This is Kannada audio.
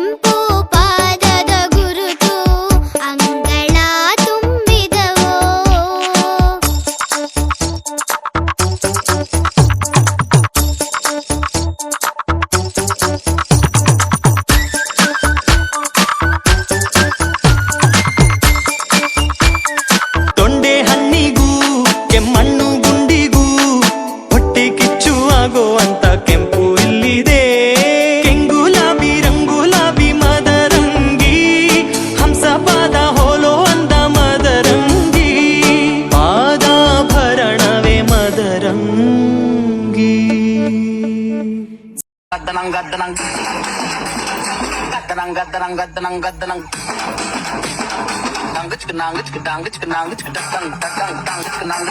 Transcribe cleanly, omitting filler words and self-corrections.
ಕೆಂಪು ಪಾದದ ಗುರುತು ಅಂಗಳ ತುಂಬಿದವೋ. ತೊಂಡೆ ಹಣ್ಣಿಗೂ ಕೆಮ್ಮಣ್ಣು ಗುಂಡಿಗೂ ಹೊಟ್ಟೆ ಕಿಚ್ಚು ಆಗೋ ಅಂತ ಕೆಂಪು ಇಲ್ಲಿದೆ. ಕೆಂಗುಲಾಬಿ ರಂಗುಲಾಬಿ ಮದರಂಗಿ ಹಂಸ ಪಾದ ಹೋಲೋ ಅಂದ ಮದರಂಗಿ ಪಾದಾಭರಣವೇ ಮದರಂಗಿ. ಗದ್ದನಂಗ್ ಗದ್ದನಂಗ್ ಗದ್ದನಂಗ್ ಗದ್ದನಂಗ್ ಗದ್ದನಂಗ್ ಗದ್ದನಂಗ್ ಡಂಗ್ ಚಿಕ್ಕ ನಾಂಗ್ ಚಿಕ್ಕ ಡಂಗ್ ಚಿಕ್ಕ ನಾಂಗ್ ಚಿಕ್ಕ ಡಂಗ್ ಡಂಗ್ ಡಂಗ್ ಚಿಕ್ಕ ನಾಂಗ್